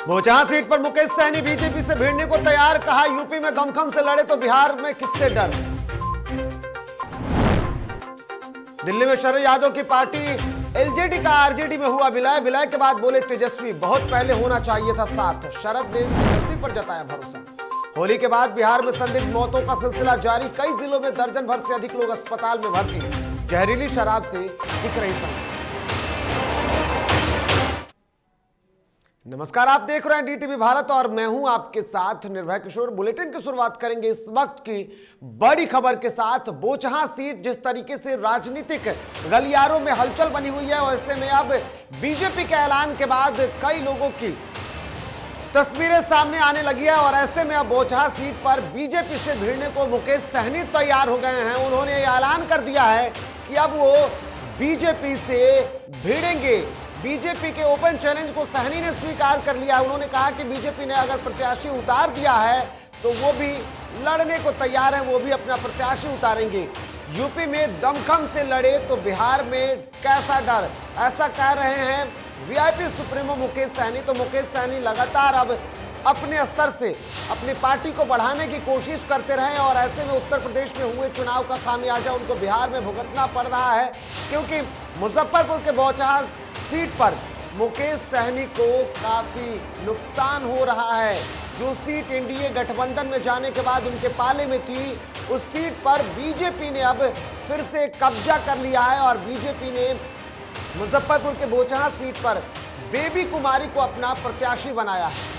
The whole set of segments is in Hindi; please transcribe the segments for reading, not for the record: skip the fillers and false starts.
बोचहा सीट पर मुकेश सहनी बीजेपी से भिड़ने को तैयार, कहा यूपी में दमखम से लड़े तो बिहार में किससे डर। दिल्ली में शरद यादव की पार्टी एलजेडी का आरजेडी में हुआ विलय, विलय के बाद बोले तेजस्वी बहुत पहले होना चाहिए था साथ, शरद ने तेजस्वी पर जताया भरोसा। होली के बाद बिहार में संदिग्ध मौतों का सिलसिला जारी, कई जिलों में दर्जन भर से अधिक लोग अस्पताल में भर्ती, जहरीली शराब से दिख रही संख्या। नमस्कार, आप देख रहे हैं डीटीवी भारत और मैं हूं आपके साथ निर्भय किशोर। बुलेटिन की शुरुआत करेंगे इस वक्त की बड़ी खबर के साथ। बोचहा सीट जिस तरीके से राजनीतिक गलियारों में हलचल बनी हुई है, वैसे में अब बीजेपी के ऐलान के बाद कई लोगों की तस्वीरें सामने आने लगी है और ऐसे में अब बोचहा सीट पर बीजेपी से भिड़ने को मुकेश सहनी तैयार हो गए हैं। उन्होंने ऐलान कर दिया है कि अब वो बीजेपी से भिड़ेंगे। बीजेपी के ओपन चैलेंज को सहनी ने स्वीकार कर लिया है। उन्होंने कहा कि बीजेपी ने अगर प्रत्याशी उतार दिया है तो वो भी लड़ने को तैयार है, वो भी अपना प्रत्याशी उतारेंगे। यूपी में दमखम से लड़े तो बिहार में कैसा डर, ऐसा कह रहे हैं वीआईपी सुप्रीमो मुकेश सहनी। तो मुकेश सहनी लगातार अब अपने स्तर से अपनी पार्टी को बढ़ाने की कोशिश करते रहे और ऐसे में उत्तर प्रदेश में हुए चुनाव का खामियाजा उनको बिहार में भुगतना पड़ रहा है, क्योंकि मुजफ्फरपुर के बोचहा सीट पर मुकेश सहनी को काफी नुकसान हो रहा है। जो सीट एनडीए गठबंधन में जाने के बाद उनके पाले में थी, उस सीट पर बीजेपी ने अब फिर से कब्जा कर लिया है और बीजेपी ने मुजफ्फरपुर के बोचहा सीट पर बेबी कुमारी को अपना प्रत्याशी बनाया है।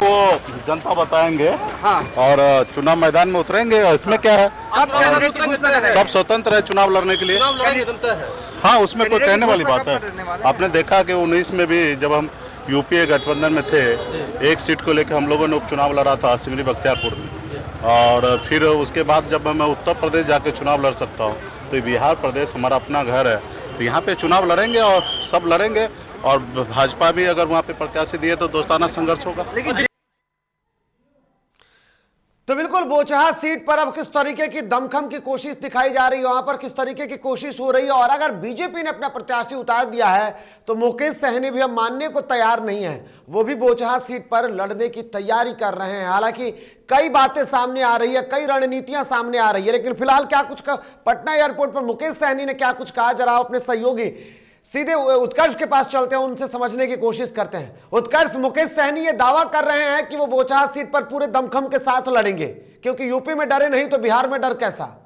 वो जनता बताएंगे। हाँ। और चुनाव मैदान में उतरेंगे। इसमें क्या है, सब स्वतंत्र है चुनाव लड़ने के लिए। हाँ, उसमें कोई कहने वाली बात है। आपने देखा कि 19 में भी जब हम यूपीए गठबंधन में थे, एक सीट को लेकर हम लोगों ने उपचुनाव लड़ा था सिमरी बख्तियारपुर में, और फिर उसके बाद जब मैं उत्तर प्रदेश जाके चुनाव लड़ सकता हूँ तो बिहार प्रदेश हमारा अपना घर है, तो यहाँ पे चुनाव लड़ेंगे और सब लड़ेंगे। और भाजपा भी अगर वहाँ पे प्रत्याशी दिए तो दोस्ताना संघर्ष होगा। तो बिल्कुल बोचहा सीट पर अब किस तरीके की दमखम की कोशिश दिखाई जा रही है, वहां पर किस तरीके की कोशिश हो रही है। और अगर बीजेपी ने अपना प्रत्याशी उतार दिया है तो मुकेश सहनी भी अब मानने को तैयार नहीं है, वो भी बोचहा सीट पर लड़ने की तैयारी कर रहे हैं। हालांकि कई बातें सामने आ रही है, कई रणनीतियां सामने आ रही है, लेकिन फिलहाल क्या कुछ पटना एयरपोर्ट पर मुकेश सहनी ने क्या कुछ कहा, जरा अपने सहयोगी सीधे उत्कर्ष के पास चलते हैं, उनसे समझने की कोशिश करते हैं। उत्कर्ष, मुकेश सहनी ये दावा कर रहे हैं कि वो बोचहा सीट पर पूरे दमखम के साथ लड़ेंगे, क्योंकि यूपी में डरे नहीं तो बिहार में डर कैसा?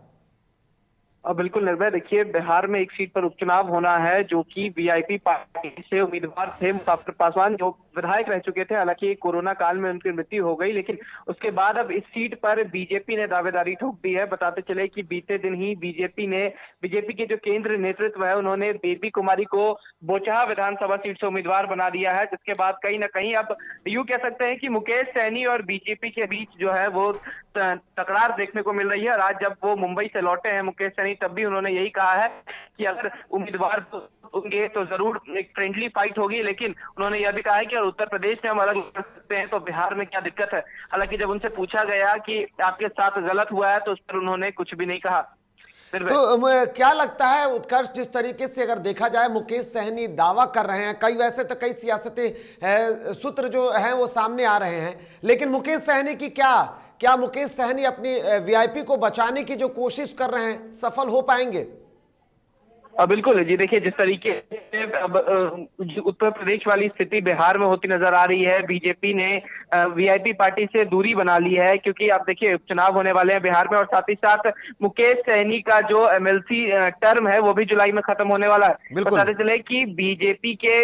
बिल्कुल निर्भय, देखिए बिहार में एक सीट पर उपचुनाव होना है, जो कि वीआईपी पार्टी से उम्मीदवार थे मुसाफिर पासवान, जो विधायक रह चुके थे। हालांकि कोरोना काल में उनकी मृत्यु हो गई, लेकिन उसके बाद अब इस सीट पर बीजेपी ने दावेदारी ठोक दी है। बताते चले कि बीते दिन ही बीजेपी के जो केंद्र नेतृत्व है, उन्होंने बेबी कुमारी को बोचहा विधानसभा सीट से उम्मीदवार बना दिया है, जिसके बाद कहीं ना कहीं अब यूं कह सकते हैं कि मुकेश सहनी और बीजेपी के बीच जो है वो तकरार देखने को मिल रही है। और आज जब वो मुंबई से लौटे हैं मुकेश सहनी, तब भी उन्होंने यही कहा है कि अगर उम्मीदवार होंगे तो जरूर एक फ्रेंडली फाइट होगी, लेकिन उन्होंने यह भी कहा है कि अगर उत्तर प्रदेश में हम अलग लड़ सकते हैं तो बिहार में क्या दिक्कत है। हालांकि जब उनसे पूछा गया कि आपके साथ गलत हुआ है तो उस पर उन्होंने कुछ भी नहीं कहा। तो क्या लगता है उत्कर्ष, जिस तरीके से अगर देखा जाए मुकेश सहनी दावा कर रहे हैं, कई वैसे तो कई सियासती सूत्र जो हैं वो सामने आ रहे हैं, लेकिन मुकेश सहनी की क्या मुकेश सहनी अपनी वीआईपी को बचाने की जो कोशिश कर रहे हैं सफल हो पाएंगे? बिल्कुल जी, देखिए जिस तरीके से अब उत्तर प्रदेश वाली स्थिति बिहार में होती नजर आ रही है, बीजेपी ने वीआईपी पार्टी से दूरी बना ली है, क्योंकि आप देखिए उपचुनाव होने वाले हैं बिहार में और साथ ही साथ मुकेश सहनी का जो एमएलसी टर्म है वो भी जुलाई में खत्म होने वाला है। बताते चले कि बीजेपी के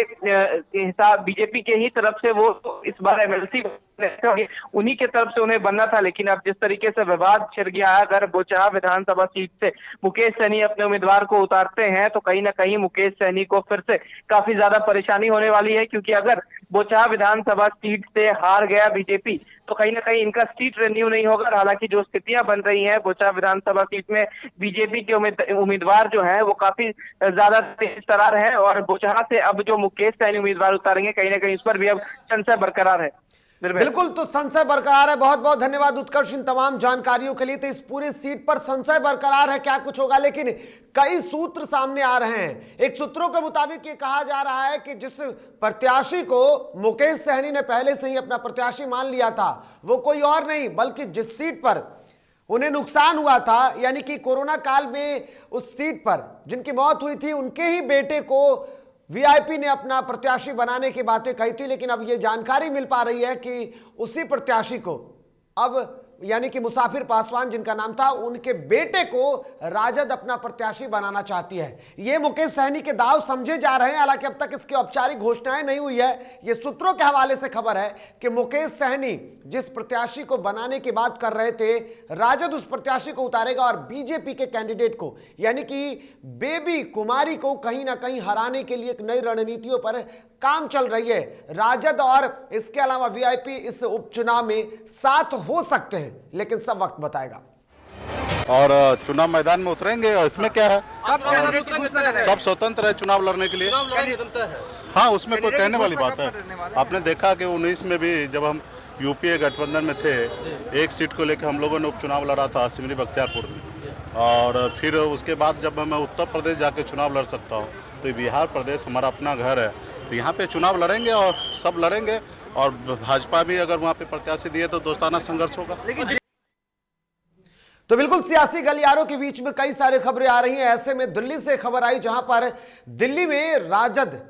ही तरफ से वो इस बार एमएलसी उन्हीं के तरफ से उन्हें बनना था, लेकिन अब जिस तरीके से विवाद छिड़ गया है, अगर बोचहा विधानसभा सीट से मुकेश सहनी अपने उम्मीदवार को उतारते हैं तो कहीं ना कहीं मुकेश सहनी को फिर से काफी ज्यादा परेशानी होने वाली है, क्योंकि अगर बोचहा विधानसभा सीट से हार गया बीजेपी तो कहीं ना कहीं इनका सीट रिन्यू नहीं होगा। हालांकि जो स्थितियां बन रही हैं बोचहा विधानसभा सीट में बीजेपी के उम्मीदवार जो हैं वो काफी ज्यादा तेज तरार है, और बोचहा से अब जो मुकेश सहनी उम्मीदवार उतारेंगे कहीं ना कहीं इस पर भी अब संशय बरकरार है। बिल्कुल, तो संशय बरकरार है। बहुत बहुत धन्यवाद उत्कर्ष इन तमाम जानकारियों के लिए। तो इस पूरी सीट पर संशय बरकरार है, क्या कुछ होगा, लेकिन कई सूत्र सामने आ रहे हैं। एक सूत्रों के मुताबिक ये कहा जा रहा है कि जिस प्रत्याशी को मुकेश सहनी ने पहले से ही अपना प्रत्याशी मान लिया था वो कोई और नहीं बल्कि जिस सीट पर उन्हें नुकसान हुआ था, यानी कि कोरोना काल में उस सीट पर जिनकी मौत हुई थी उनके ही बेटे को वीआईपी ने अपना प्रत्याशी बनाने की बातें कही थी। लेकिन अब यह जानकारी मिल पा रही है कि उसी प्रत्याशी को अब, यानी कि मुसाफिर पासवान जिनका नाम था, उनके बेटे को राजद अपना प्रत्याशी बनाना चाहती है। ये मुकेश सहनी के दाव समझे जा रहे हैं। हालांकि अब तक इसकी औपचारिक घोषणाएं नहीं हुई है। ये सूत्रों के हवाले से खबर है कि मुकेश सहनी जिस प्रत्याशी को बनाने की बात कर रहे थे, राजद उस प्रत्याशी को उतारेगा और बीजेपी के कैंडिडेट को, यानी कि बेबी कुमारी को कहीं ना कहीं हराने के लिए एक नई रणनीतियों पर काम चल रही है राजद। और इसके अलावा वीआईपी इस उपचुनाव में साथ हो सकते हैं, लेकिन सब वक्त बताएगा। और चुनाव मैदान में उतरेंगे और इसमें क्या है, सब स्वतंत्र है चुनाव लड़ने के लिए। हाँ, उसमें कोई कहने वाली बात है। आपने देखा कि 19 में भी जब हम यूपीए गठबंधन में थे, एक सीट को लेकर हम लोगों ने उपचुनाव लड़ा था सिमरी बख्तियारपुर में, और फिर उसके बाद जब मैं उत्तर प्रदेश जाके चुनाव लड़ सकता हूँ तो बिहार प्रदेश हमारा अपना घर है, तो यहाँ पे चुनाव लड़ेंगे और सब लड़ेंगे। और भाजपा भी अगर वहाँ पे प्रत्याशी दिए तो दोस्ताना संघर्ष होगा। तो बिल्कुल सियासी गलियारों के बीच में कई सारी खबरें आ रही हैं। ऐसे में दिल्ली से खबर आई जहां पर दिल्ली में राजद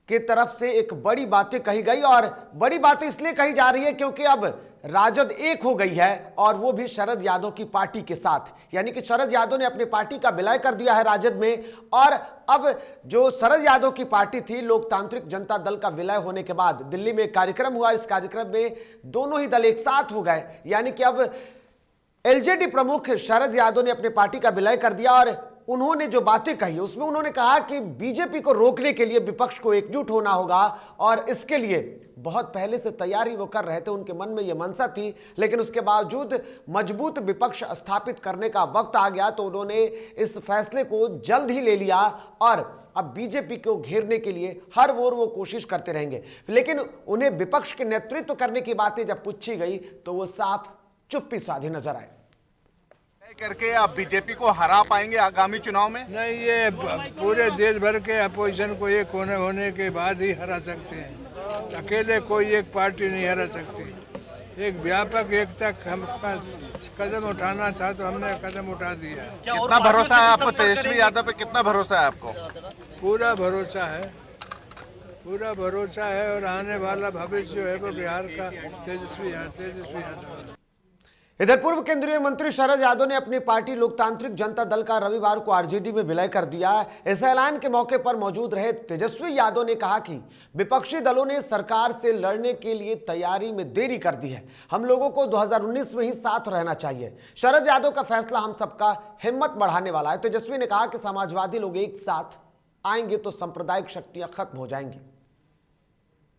की तरफ से एक बड़ी बातें कही गई, और बड़ी बातें इसलिए कही जा रही है क्योंकि अब राजद एक हो गई है, और वो भी शरद यादव की पार्टी के साथ। यानी कि शरद यादव ने अपनी पार्टी का विलय कर दिया है राजद में, और अब जो शरद यादव की पार्टी थी लोकतांत्रिक जनता दल का विलय होने के बाद दिल्ली में एक कार्यक्रम हुआ। इस कार्यक्रम में दोनों ही दल एक साथ हो गए, यानी कि अब एलजेडी प्रमुख शरद यादव ने अपनी पार्टी का विलय कर दिया। और उन्होंने जो बातें कही उसमें उन्होंने कहा कि बीजेपी को रोकने के लिए विपक्ष को एकजुट होना होगा, और इसके लिए बहुत पहले से तैयारी वो कर रहे थे। उनके मन में ये मनसा थी, लेकिन उसके बावजूद मजबूत विपक्ष स्थापित करने का वक्त आ गया तो उन्होंने इस फैसले को जल्द ही ले लिया, और अब बीजेपी को घेरने के लिए हर वो कोशिश करते रहेंगे। लेकिन उन्हें विपक्ष के नेतृत्व करने की बातें जब पूछी गई तो वो साफ चुप्पी साधे नजर आए। करके आप बीजेपी को हरा पाएंगे आगामी चुनाव में? नहीं, ये पूरे देश भर के अपोजिशन को एक होने के बाद ही हरा सकते हैं। अकेले कोई एक पार्टी नहीं हरा सकती। एक व्यापक एकता हम पास कदम उठाना था तो हमने कदम उठा दिया। कितना भरोसा है आपको तेजस्वी यादव पे? कितना भरोसा है आपको? पूरा भरोसा है, पूरा भरोसा है, और आने वाला भविष्य जो है वो बिहार का तेजस्वी यादव। इधर पूर्व केंद्रीय मंत्री शरद यादव ने अपनी पार्टी लोकतांत्रिक जनता दल का रविवार को आरजेडी में विलय कर दिया। इस ऐलान के मौके पर मौजूद रहे तेजस्वी यादव ने कहा कि विपक्षी दलों ने सरकार से लड़ने के लिए तैयारी में देरी कर दी है। हम लोगों को 2019 में ही साथ रहना चाहिए। शरद यादव का फैसला हम सबका हिम्मत बढ़ाने वाला है। तेजस्वी ने कहा कि समाजवादी लोग एक साथ आएंगे तो सांप्रदायिक शक्तियां खत्म हो जाएंगी।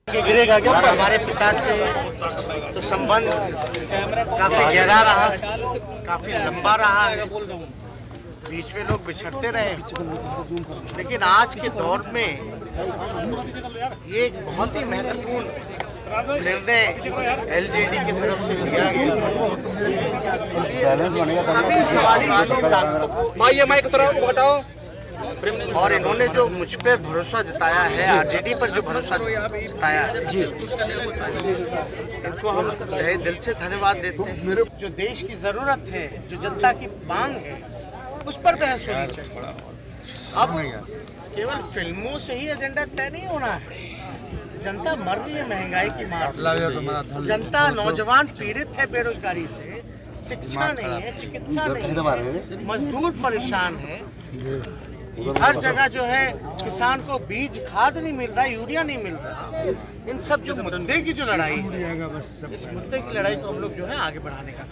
हमारे पिता से तो संबंध काफी गहरा रहा, काफी लंबा रहा है। बीच में लोग बिछड़ते रहे, लेकिन आज के दौर में ये एक बहुत ही महत्वपूर्ण निर्णय एलजेडी की तरफ से लिया गया। सभी समाजवादी ताकतों को और इन्होंने जो मुझ पर भरोसा जताया है, आरजेडी पर जो भरोसा जताया है, इनको हम तहे दिल से धन्यवाद देते हैं। जो देश की जरूरत है, जो जनता की मांग है, उस पर बहस होनी चाहिए। अब केवल फिल्मों से ही एजेंडा तय नहीं होना है। जनता मर रही है महंगाई की मार से, जनता नौजवान पीड़ित है बेरोजगारी से, शिक्षा नहीं है, चिकित्सा नहीं है, मजदूर परेशान है। हर जगह जो है किसान को बीज खाद नहीं मिल रहा, यूरिया नहीं मिल रहा। इन सब जो मुद्दे की जो लड़ाई है, इस मुद्दे की लड़ाई को हम लोग जो है आगे बढ़ाने का।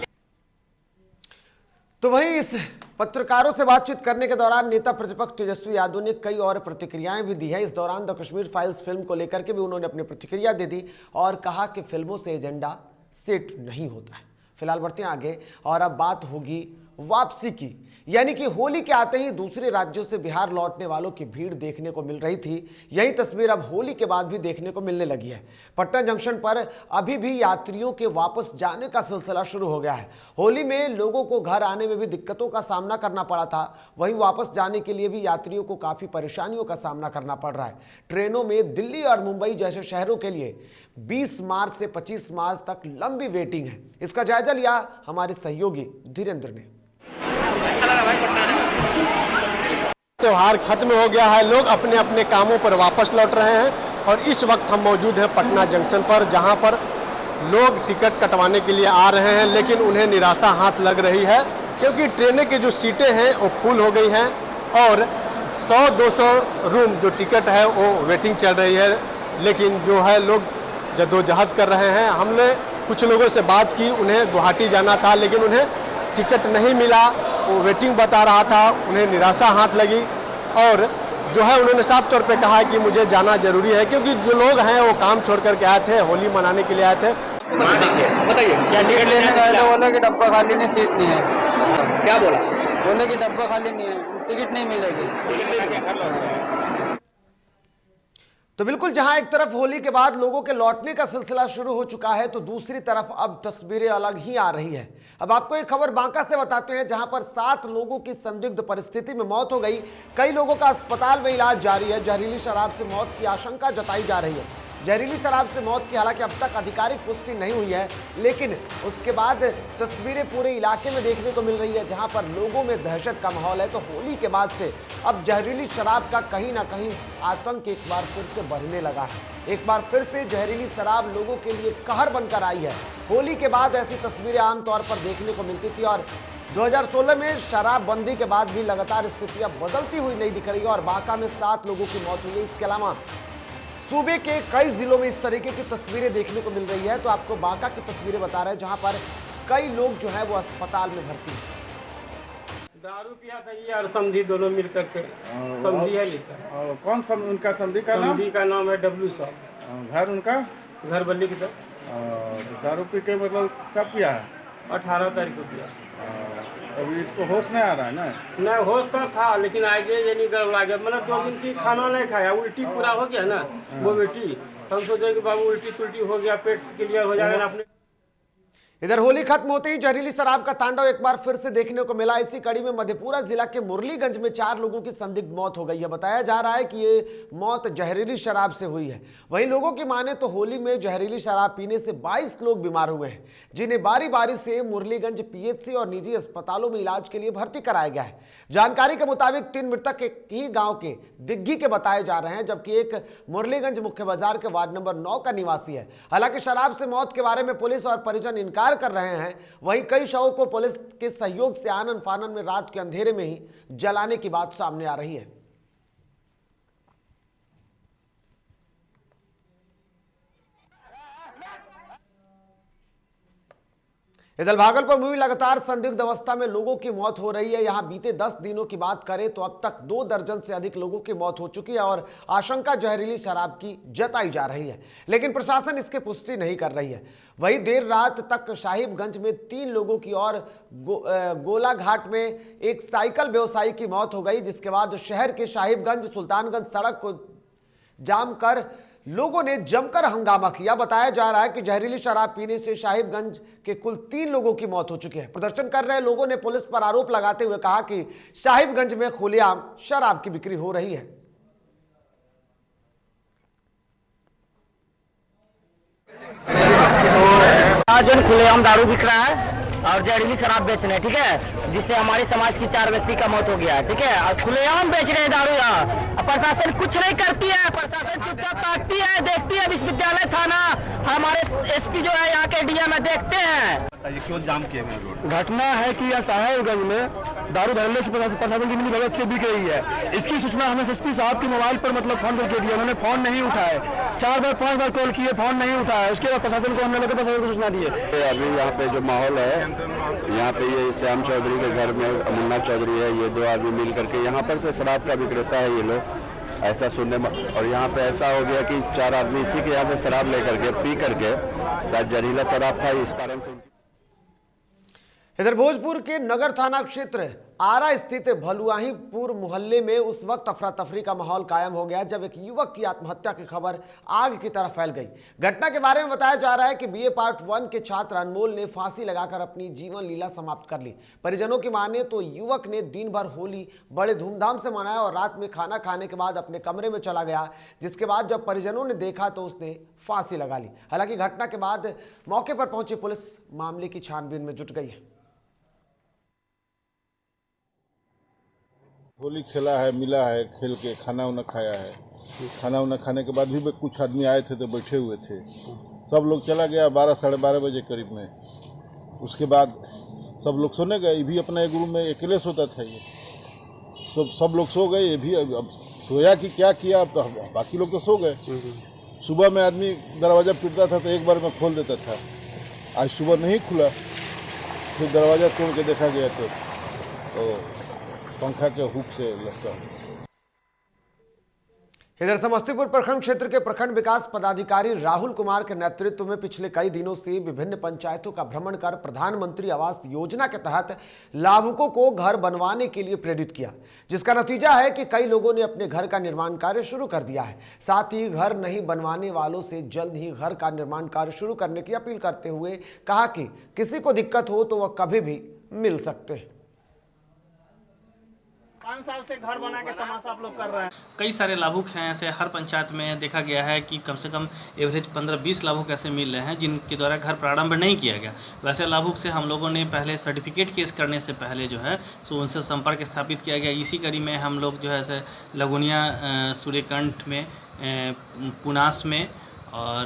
तो वहीं इस पत्रकारों से बातचीत करने के दौरान नेता प्रतिपक्ष तेजस्वी यादव ने कई और प्रतिक्रियाएं भी दी है। इस दौरान द कश्मीर फाइल्स फिल्म को लेकर के भी उन्होंने अपनी प्रतिक्रिया दे दी और कहा कि फिल्मों से एजेंडा सेट नहीं होता है। फिलहाल बढ़ते हैं आगे और अब बात होगी वापसी की, यानी कि होली के आते ही दूसरे राज्यों से बिहार लौटने वालों की भीड़ देखने को मिल रही थी। यही तस्वीर अब होली के बाद भी देखने को मिलने लगी है। पटना जंक्शन पर अभी भी यात्रियों के वापस जाने का सिलसिला शुरू हो गया है। होली में लोगों को घर आने में भी दिक्कतों का सामना करना पड़ा था, वहीं वापस जाने के लिए भी यात्रियों को काफ़ी परेशानियों का सामना करना पड़ रहा है। ट्रेनों में दिल्ली और मुंबई जैसे शहरों के लिए 20 मार्च से 25 मार्च तक लंबी वेटिंग है। इसका जायजा लिया हमारे सहयोगी धीरेन्द्र ने। त्योहार खत्म हो गया है, लोग अपने अपने कामों पर वापस लौट रहे हैं और इस वक्त हम मौजूद हैं पटना जंक्शन पर, जहां पर लोग टिकट कटवाने के लिए आ रहे हैं, लेकिन उन्हें निराशा हाथ लग रही है क्योंकि ट्रेनें की जो सीटें हैं वो फुल हो गई हैं और 100-200 रूम जो टिकट है वो वेटिंग चल रही है। लेकिन जो है लोग जद्दोजहद कर रहे हैं। हमने कुछ लोगों से बात की, उन्हें गुवाहाटी जाना था लेकिन उन्हें टिकट नहीं मिला, वो वेटिंग बता रहा था, उन्हें निराशा हाथ लगी और जो है उन्होंने साफ तौर पे कहा कि मुझे जाना जरूरी है क्योंकि जो लोग हैं वो काम छोड़ करके आए थे, होली मनाने के लिए आए थे। बताइए क्या टिकट लेने गए थे, बोले कि डब्बा खाली नहीं, सीट नहीं है। क्या बोला? बोले कि डब्बा खाली नहीं है, टिकट नहीं मिलेगी। तो बिल्कुल जहां एक तरफ होली के बाद लोगों के लौटने का सिलसिला शुरू हो चुका है, तो दूसरी तरफ अब तस्वीरें अलग ही आ रही है। अब आपको एक खबर बांका से बताते हैं, जहां पर 7 लोगों की संदिग्ध परिस्थिति में मौत हो गई। कई लोगों का अस्पताल में इलाज जारी है। जहरीली शराब से मौत की आशंका जताई जा रही है। जहरीली शराब से मौत की हालांकि अब तक आधिकारिक पुष्टि नहीं हुई है, लेकिन उसके बाद तस्वीरें पूरे इलाके में देखने को मिल रही है, जहां पर लोगों में दहशत का माहौल है। तो होली के बाद से अब जहरीली शराब का कहीं ना कहीं आतंक एक बार फिर से बढ़ने लगा है। एक बार फिर से जहरीली शराब लोगों के लिए कहर बनकर आई है। होली के बाद ऐसी तस्वीरें आमतौर पर देखने को मिलती थी और 2016 में शराबबंदी के बाद भी लगातार स्थितियां बदलती हुई नहीं दिख रही है और बांका में 7 लोगों की मौत हुई है। इसके अलावा सूबे के कई जिलों में इस तरीके की तस्वीरें देखने को मिल रही है। तो आपको बांका की तस्वीरें बता रहे हैं, जहां पर कई लोग जो है वो अस्पताल में भर्ती हैं। दारू पिया था ये और समधी दोनों मिल करके, समधी है लिखा। कौन सब उनका समधी का नाम? समधी का नाम है डब्लू साहब। घर उनका घर बल्ली की तरफ। दारू पी के मतलब कब पिया है? 18 तारीख को पिया। अभी इसको होश नहीं आ रहा है ना? नहीं, होश तो था लेकिन आगे ये नहीं गड़बड़ा गया। मतलब 2 दिन से खाना नहीं खाया, उल्टी पूरा हो गया ना वो बेटी। हम सोचे कि बाबू उल्टी तुल्टी हो गया, पेट क्लियर हो जाएगा ना अपने। इधर होली खत्म होते ही जहरीली शराब का तांडव एक बार फिर से देखने को मिला। इसी कड़ी में मधेपुरा जिला के मुरलीगंज में 4 लोगों की संदिग्ध मौत हो गई है। बताया जा रहा है कि ये मौत जहरीली शराब से हुई है। वहीं लोगों की माने तो होली में जहरीली शराब पीने से 22 लोग बीमार हुए हैं, जिन्हें बारी बारी से मुरलीगंज पीएचसी और निजी अस्पतालों में इलाज के लिए भर्ती कराया गया है। जानकारी के मुताबिक 3 मृतक एक ही गाँव के दिग्गी के बताए जा रहे हैं, जबकि एक मुरलीगंज मुख्य बाजार के वार्ड नंबर 9 का निवासी है। हालांकि शराब से मौत के बारे में पुलिस और परिजन इनकार कर रहे हैं। वहीं कई शवों को पुलिस के सहयोग से आनन फानन में रात के अंधेरे में ही जलाने की बात सामने आ रही है। इधर भागलपुर में भी लगातार संदिग्ध अवस्था में लोगों की मौत हो रही है। यहां बीते 10 दिनों की बात करें तो अब तक 2 दर्जन से अधिक लोगों की मौत हो चुकी है और आशंका जहरीली शराब की जताई जा रही है, लेकिन प्रशासन इसकी पुष्टि नहीं कर रही है। वहीं देर रात तक साहिबगंज में 3 लोगों की और गोलाघाट में एक साइकिल व्यवसायी की मौत हो गई, जिसके बाद शहर के साहिबगंज सुल्तानगंज सड़क को जाम कर लोगों ने जमकर हंगामा किया। बताया जा रहा है कि जहरीली शराब पीने से साहिबगंज के कुल 3 लोगों की मौत हो चुकी है। प्रदर्शन कर रहे लोगों ने पुलिस पर आरोप लगाते हुए कहा कि साहिबगंज में खुलेआम शराब की बिक्री हो रही है। खुलेआम दारू बिक रहा है और जहरीली शराब बेच रहे हैं, ठीक है, जिससे हमारे समाज की 4 व्यक्ति का मौत हो गया, ठीक है। और खुलेआम बेच रहे हैं दारू यहाँ। प्रशासन कुछ नहीं करती है, प्रशासन चुपचाप ताकती है, देखती है। विश्वविद्यालय थाना हमारे एसपी जो है यहाँ के डीएम देखते हैं। क्यों जाम किए गए रोड? घटना है कि यह साहिबगंज में दारू धड़ल्ले से प्रशासन की मिली भगत से बिक रही है। इसकी सूचना हमें एसपी साहब के मोबाइल पर मतलब फोन करके दिया, उन्होंने फोन नहीं उठाए, 4 बार 5 बार कॉल किए, फोन नहीं उठाया। उसके बाद प्रशासन को हमने लोग प्रशासन को सूचना दी है। अभी यहाँ पे जो माहौल है, यहाँ पे ये श्याम चौधरी के घर में मुन्ना चौधरी है, ये 2 आदमी मिल करके यहाँ पर से शराब का विक्रेता है ये लोग, ऐसा सुनने में। और यहाँ पे ऐसा हो गया कि 4 आदमी इसी के यहाँ से शराब लेकर के पी करके, शायद जहरीला शराब था, इस कारण से। इधर भोजपुर के नगर थाना क्षेत्र आरा स्थित भलुआहीपुर मोहल्ले में उस वक्त अफरा तफरी का माहौल कायम हो गया जब एक युवक की आत्महत्या की खबर आग की तरह फैल गई। घटना के बारे में बताया जा रहा है कि बीए पार्ट 1 के छात्र अनमोल ने फांसी लगाकर अपनी जीवन लीला समाप्त कर ली। परिजनों की माने तो युवक ने दिन भर होली बड़े धूमधाम से मनाया और रात में खाना खाने के बाद अपने कमरे में चला गया, जिसके बाद जब परिजनों ने देखा तो उसने फांसी लगा ली। हालांकि घटना के बाद मौके पर पहुंची पुलिस मामले की छानबीन में जुट गई है। होली खेला है, मिला है, खेल के खाना उना खाया है। खाना उना खाने के बाद भी कुछ आदमी आए थे तो बैठे हुए थे, सब लोग चला गया 12 साढ़े 12 बजे करीब में। उसके बाद सब लोग सोने गए, ये भी अपना एक रूम में अकेले सोता था। ये सब लोग सो गए, ये भी अब सोया कि क्या किया, अब तो बाकी लोग तो सो गए। सुबह में आदमी दरवाज़ा पीटता था तो एक बार में खोल देता था, आज सुबह नहीं खुला, फिर दरवाज़ा तोड़ के देखा गया तो पंखा के हुक से लगता है। इधर समस्तीपुर प्रखंड क्षेत्र के प्रखंड विकास पदाधिकारी राहुल कुमार के नेतृत्व में पिछले कई दिनों से विभिन्न पंचायतों का भ्रमण कर प्रधानमंत्री आवास योजना के तहत लाभुकों को घर बनवाने के लिए प्रेरित किया, जिसका नतीजा है कि कई लोगों ने अपने घर का निर्माण कार्य शुरू कर दिया है। साथ ही घर नहीं बनवाने वालों से जल्द ही घर का निर्माण कार्य शुरू करने की अपील करते हुए कहा कि किसी को दिक्कत हो तो वह कभी भी मिल सकते हैं। 5 साल से घर बना के तमाशा आप लोग कर रहे हैं। कई सारे लाभुक हैं, ऐसे हर पंचायत में देखा गया है कि कम से कम एवरेज 15-20 लाभुक ऐसे मिल रहे हैं जिनके द्वारा घर प्रारंभ नहीं किया गया। वैसे लाभुक से हम लोगों ने पहले सर्टिफिकेट केस करने से पहले जो है सो उनसे संपर्क स्थापित किया गया। इसी कड़ी में हम लोग जो है से लगुनिया, सूर्यकंठ में, पुनास में और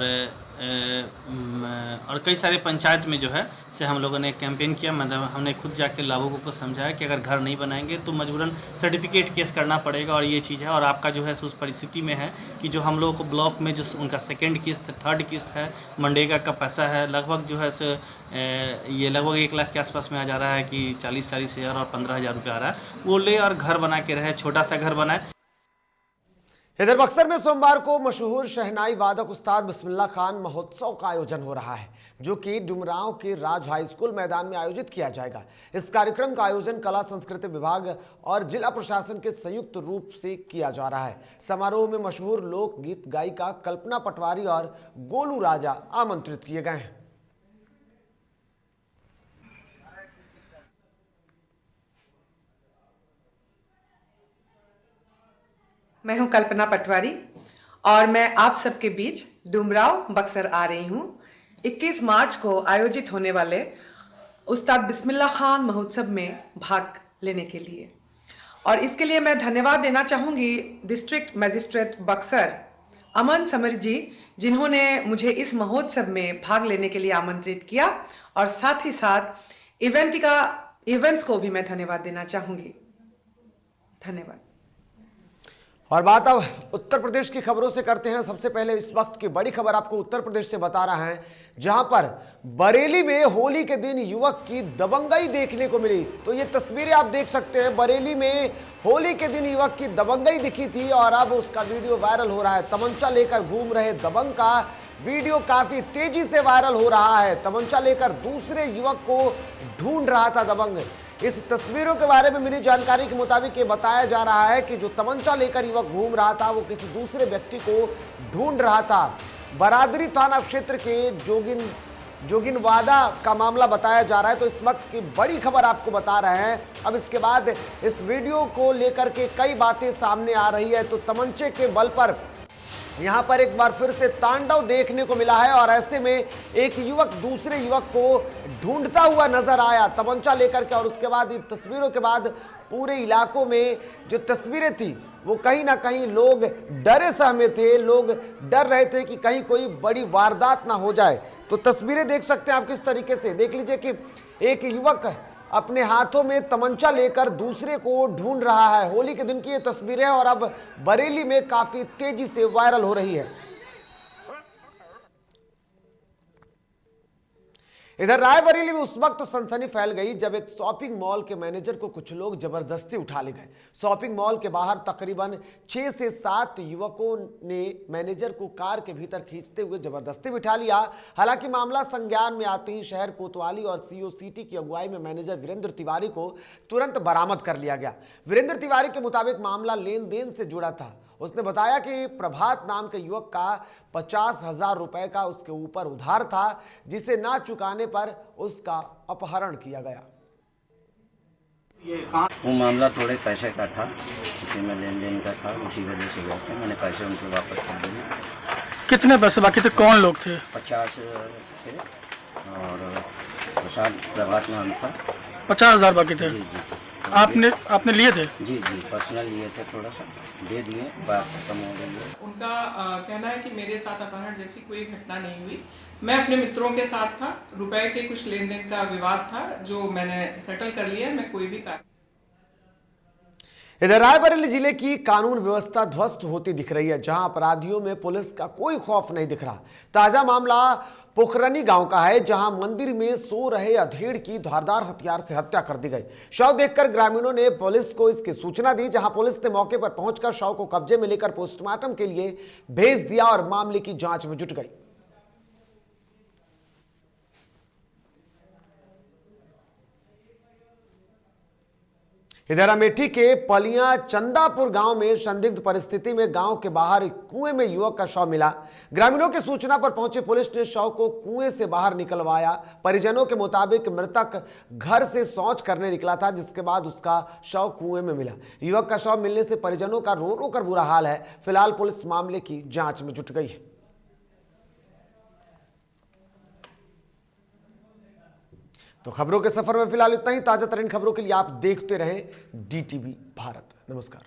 कई सारे पंचायत में जो है से हम लोगों ने कैंपेन किया। मतलब हमने खुद जाके लाभुकों को समझाया कि अगर घर नहीं बनाएंगे तो मजबूरन सर्टिफिकेट केस करना पड़ेगा और ये चीज़ है। और आपका जो है उस परिस्थिति में है कि जो हम लोगों को ब्लॉक में जो उनका 2nd किस्त, 3rd किस्त है, मनरेगा का पैसा है, लगभग जो है से ये लगभग 1 लाख के आसपास में आ जा रहा है कि 40 हज़ार और 15,000 रुपये आ रहा है, वो ले और घर बना के रहे, छोटा सा घर बनाए। इधर बक्सर में सोमवार को मशहूर शहनाई वादक उस्ताद बिस्मिल्लाह खान महोत्सव का आयोजन हो रहा है, जो कि डुमरांव के राज हाई स्कूल मैदान में आयोजित किया जाएगा। इस कार्यक्रम का आयोजन कला संस्कृति विभाग और जिला प्रशासन के संयुक्त रूप से किया जा रहा है। समारोह में मशहूर लोकगीत गायिका कल्पना पटवारी और गोलू राजा आमंत्रित किए गए हैं। मैं हूं कल्पना पटवारी और मैं आप सबके बीच डुमराव बक्सर आ रही हूं 21 मार्च को आयोजित होने वाले उस्ताद बिस्मिल्लाह खान महोत्सव में भाग लेने के लिए। और इसके लिए मैं धन्यवाद देना चाहूँगी डिस्ट्रिक्ट मजिस्ट्रेट बक्सर अमन समर जी, जिन्होंने मुझे इस महोत्सव में भाग लेने के लिए आमंत्रित किया, और साथ ही साथ इवेंट्स को भी मैं धन्यवाद देना चाहूँगी। धन्यवाद। और बात अब उत्तर प्रदेश की खबरों से करते हैं। सबसे पहले इस वक्त की बड़ी खबर आपको उत्तर प्रदेश से बता रहा है, जहां पर बरेली में होली के दिन युवक की दबंगई देखने को मिली। तो ये तस्वीरें आप देख सकते हैं, बरेली में होली के दिन युवक की दबंगई दिखी थी और अब उसका वीडियो वायरल हो रहा है। तमंचा लेकर घूम रहे दबंग का वीडियो काफी तेजी से वायरल हो रहा है। तमंचा लेकर दूसरे युवक को ढूंढ रहा था दबंग। इस तस्वीरों के बारे में मिली जानकारी के मुताबिक ये बताया जा रहा है कि जो तमंचा लेकर युवक घूम रहा था वो किसी दूसरे व्यक्ति को ढूंढ रहा था। बरादरी थाना क्षेत्र के जोगिनवादा का मामला बताया जा रहा है। तो इस वक्त की बड़ी खबर आपको बता रहे हैं। अब इसके बाद इस वीडियो को लेकर के कई बातें सामने आ रही है। तो तमंचे के बल पर यहाँ पर एक बार फिर से तांडव देखने को मिला है और ऐसे में एक युवक दूसरे युवक को ढूंढता हुआ नजर आया तमंचा लेकर के। और उसके बाद इन तस्वीरों के बाद पूरे इलाकों में जो तस्वीरें थी वो कहीं ना कहीं लोग डरे सहमे थे। लोग डर रहे थे कि कहीं कोई बड़ी वारदात ना हो जाए। तो तस्वीरें देख सकते हैं आप किस तरीके से। देख लीजिए कि एक युवक अपने हाथों में तमंचा लेकर दूसरे को ढूंढ रहा है। होली के दिन की ये तस्वीरें और अब बरेली में काफी तेजी से वायरल हो रही है। इधर रायबरेली में उस वक्त सनसनी फैल गई जब एक शॉपिंग मॉल के मैनेजर को कुछ लोग जबरदस्ती उठा ले गए। शॉपिंग मॉल के बाहर तकरीबन 6 से 7 युवकों ने मैनेजर को कार के भीतर खींचते हुए जबरदस्ती बिठा लिया। हालांकि मामला संज्ञान में आते ही शहर कोतवाली और सीओ सिटी की अगुवाई में मैनेजर वीरेंद्र तिवारी को तुरंत बरामद कर लिया गया। वीरेंद्र तिवारी के मुताबिक मामला लेन देन से जुड़ा था। उसने बताया कि प्रभात नाम के युवक का 50,000 रुपए का उसके ऊपर उधार था, जिसे ना चुकाने पर उसका अपहरण किया गया। वो मामला थोड़े पैसे का था, उसी में लेन देन का था, उसी वजह से गए थे। मैंने पैसे उनको वापस कर दिए। कितने पैसे बाकी थे? कौन लोग थे? 50 थे और प्रभात नाम था। 50,000 बाकी थे? जी। आपने लिए थे? जी पर्सनल लिए थे, थोड़ा सा दे दिए, बात खत्म हो गई है। उनका कहना है कि मेरे साथ अपहरण जैसी कोई घटना नहीं हुई। मैं अपने मित्रों के साथ था, रुपए के कुछ लेन देन का विवाद था जो मैंने सेटल कर लिया। मैं कोई भी कार्य। इधर रायबरेली जिले की कानून व्यवस्था ध्वस्त होती दिख रही है, जहां अपराधियों में पुलिस का कोई खौफ नहीं दिख रहा। ताजा मामला पोखरनी गांव का है, जहां मंदिर में सो रहे अधेड़ की धारदार हथियार से हत्या कर दी गई। शव देखकर ग्रामीणों ने पुलिस को इसकी सूचना दी, जहां पुलिस ने मौके पर पहुंचकर शव को कब्जे में लेकर पोस्टमार्टम के लिए भेज दिया और मामले की जांच में जुट गई। इधर अमेठी के पलिया चंदापुर गांव में संदिग्ध परिस्थिति में गांव के बाहर एक कुएं में युवक का शव मिला। ग्रामीणों की सूचना पर पहुंची पुलिस ने शव को कुएं से बाहर निकलवाया। परिजनों के मुताबिक मृतक घर से शौच करने निकला था, जिसके बाद उसका शव कुएं में मिला। युवक का शव मिलने से परिजनों का रो रो कर बुरा हाल है। फिलहाल पुलिस मामले की जांच में जुट गई है। तो खबरों के सफर में फिलहाल इतना ही। ताजा तरीन खबरों के लिए आप देखते रहें DTV भारत। नमस्कार।